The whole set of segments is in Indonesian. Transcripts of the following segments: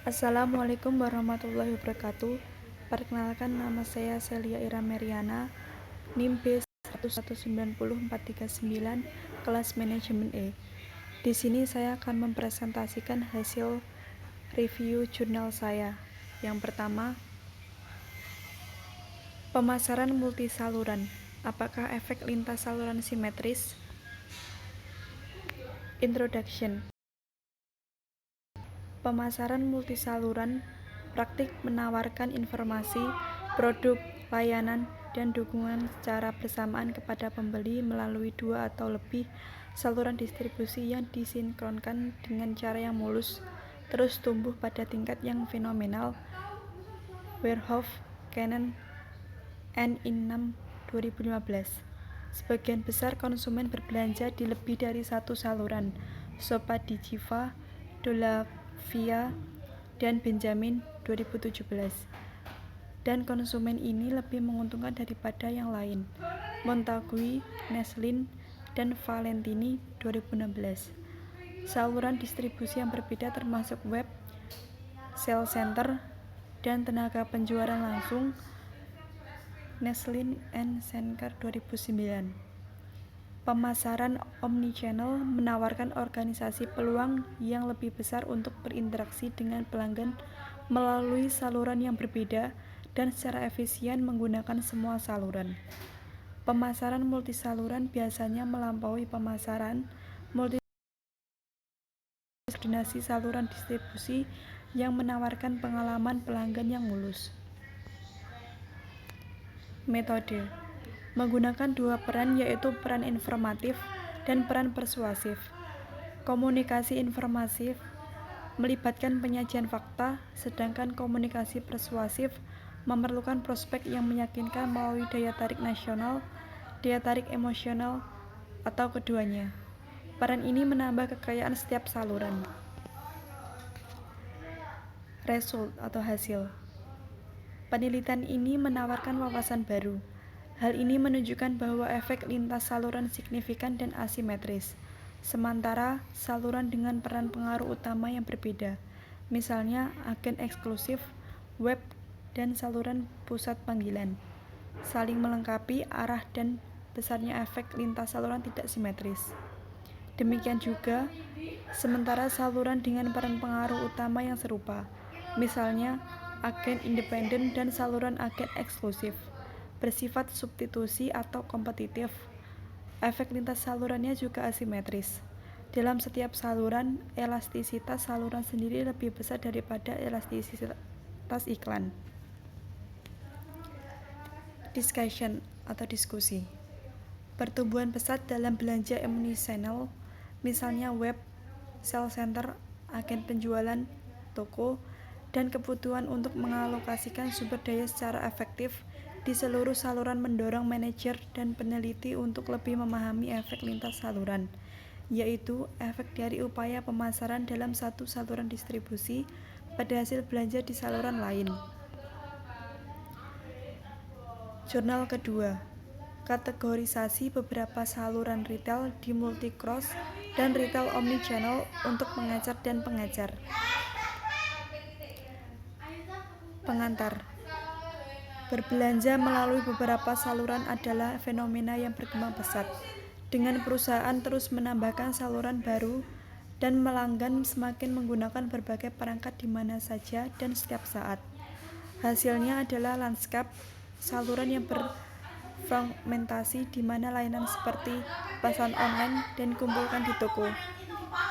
Assalamualaikum warahmatullahi wabarakatuh. Perkenalkan, nama saya Celia Ira Meriana, NIM B1190439, kelas manajemen E. Di sini saya akan mempresentasikan hasil review jurnal saya. Yang pertama, pemasaran multisaluran. Apakah efek lintas saluran simetris? Introduction. Pemasaran multisaluran praktik menawarkan informasi, produk, layanan, dan dukungan secara bersamaan kepada pembeli melalui dua atau lebih saluran distribusi yang disinkronkan dengan cara yang mulus, terus tumbuh pada tingkat yang fenomenal. Verhoeven, Cannon, N. Innam, 2015. Sebagian besar konsumen berbelanja di lebih dari satu saluran. Sopa di Jiva, Dolavia, dan Benjamin, 2017. Dan konsumen ini lebih menguntungkan daripada yang lain. Montague, Neslin, dan Valentini, 2016. Saluran distribusi yang berbeda termasuk web, sales center, dan tenaga penjualan langsung. Neslin and Schenker, 2009. Pemasaran omnichannel menawarkan organisasi peluang yang lebih besar untuk berinteraksi dengan pelanggan melalui saluran yang berbeda dan secara efisien menggunakan semua saluran. Pemasaran multisaluran biasanya melampaui pemasaran koordinasi saluran distribusi yang menawarkan pengalaman pelanggan yang mulus. Metode menggunakan dua peran, yaitu peran informatif dan peran persuasif. Komunikasi informatif melibatkan penyajian fakta, sedangkan komunikasi persuasif memerlukan prospek yang meyakinkan melalui daya tarik nasional, daya tarik emosional, atau keduanya. Peran ini menambah kekayaan setiap saluran. Result atau hasil. Penelitian ini menawarkan wawasan baru. Hal ini menunjukkan bahwa efek lintas saluran signifikan dan asimetris, sementara saluran dengan peran pengaruh utama yang berbeda, misalnya agen eksklusif, web, dan saluran pusat panggilan, saling melengkapi. Arah dan besarnya efek lintas saluran tidak simetris. Demikian juga, sementara saluran dengan peran pengaruh utama yang serupa, misalnya agen independen dan saluran agen eksklusif, bersifat substitusi atau kompetitif, efek lintas salurannya juga asimetris. Dalam setiap saluran, elastisitas saluran sendiri lebih besar daripada elastisitas iklan. Discussion atau diskusi. Pertumbuhan pesat dalam belanja omnichannel, misalnya web, sales center, agen penjualan, toko, dan kebutuhan untuk mengalokasikan sumber daya secara efektif di seluruh saluran mendorong manajer dan peneliti untuk lebih memahami efek lintas saluran, yaitu efek dari upaya pemasaran dalam satu saluran distribusi pada hasil belanja di saluran lain. Jurnal kedua, kategorisasi beberapa saluran retail di multi-cross dan retail omnichannel untuk pengecer dan pengecer. Pengantar. Berbelanja melalui beberapa saluran adalah fenomena yang berkembang pesat, dengan perusahaan terus menambahkan saluran baru dan pelanggan semakin menggunakan berbagai perangkat di mana saja dan setiap saat. Hasilnya adalah lanskap saluran yang berfragmentasi di mana layanan seperti pesan online dan kumpulkan di toko,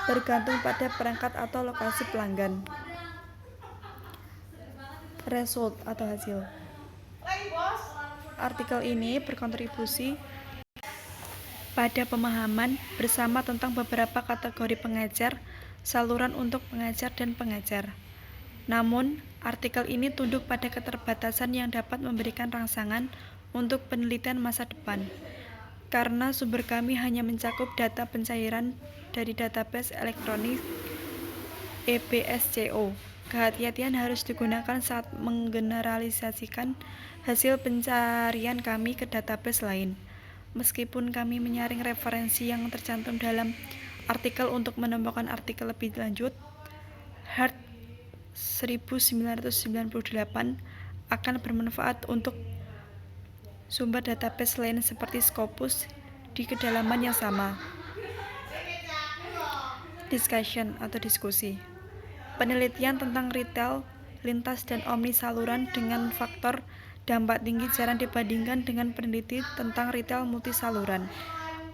bergantung pada perangkat atau lokasi pelanggan. Result atau hasil. Artikel ini berkontribusi pada pemahaman bersama tentang beberapa kategori pengecer, saluran untuk pengecer dan pengecer. Namun, artikel ini tunduk pada keterbatasan yang dapat memberikan rangsangan untuk penelitian masa depan, karena sumber kami hanya mencakup data pencairan dari database elektronik EBSCO. Kehati-hatian harus digunakan saat menggeneralisasikan hasil pencarian kami ke database lain. Meskipun kami menyaring referensi yang tercantum dalam artikel untuk menemukan artikel lebih lanjut, hard 1998 akan bermanfaat untuk sumber database lain seperti Scopus di kedalaman yang sama. Discussion atau diskusi. Penelitian tentang retail, lintas dan omni saluran dengan faktor dampak tinggi jarang dibandingkan dengan peneliti tentang retail multisaluran.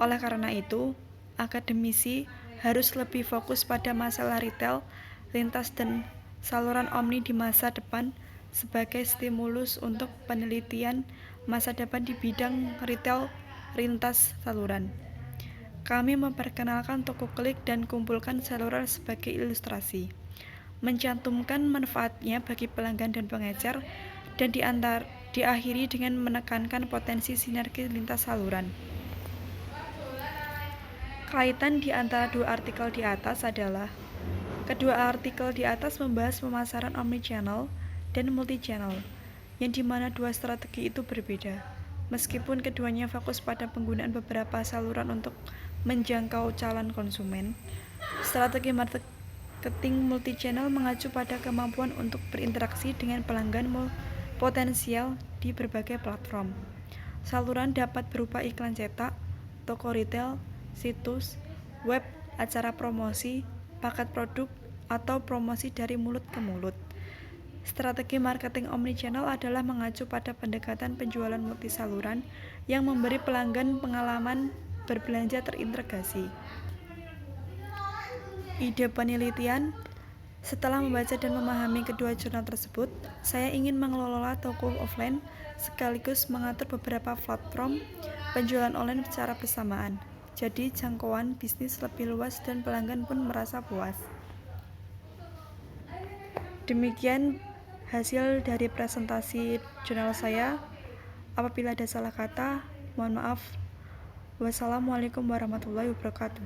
Oleh karena itu, akademisi harus lebih fokus pada masalah retail, lintas dan saluran omni di masa depan sebagai stimulus untuk penelitian masa depan di bidang retail lintas saluran. Kami memperkenalkan toko klik dan kumpulkan seluler sebagai ilustrasi, mencantumkan manfaatnya bagi pelanggan dan pengecer, dan diakhiri dengan menekankan potensi sinergi lintas saluran. Kaitan di antara dua artikel di atas adalah kedua artikel di atas membahas pemasaran omnichannel dan multichannel, yang dimana dua strategi itu berbeda. Meskipun keduanya fokus pada penggunaan beberapa saluran untuk menjangkau calon konsumen, strategi marketing multichannel mengacu pada kemampuan untuk berinteraksi dengan pelanggan potensial di berbagai platform. Saluran dapat berupa iklan cetak, toko retail, situs, web, acara promosi, paket produk, atau promosi dari mulut ke mulut. Strategi marketing omnichannel adalah mengacu pada pendekatan penjualan multisaluran yang memberi pelanggan pengalaman berbelanja terintegrasi. Ide penelitian. Setelah membaca dan memahami kedua jurnal tersebut, saya ingin mengelola toko offline sekaligus mengatur beberapa platform penjualan online secara bersamaan. Jadi jangkauan bisnis lebih luas dan pelanggan pun merasa puas. Demikian hasil dari presentasi jurnal saya. Apabila ada salah kata, mohon maaf. Wassalamualaikum warahmatullahi wabarakatuh.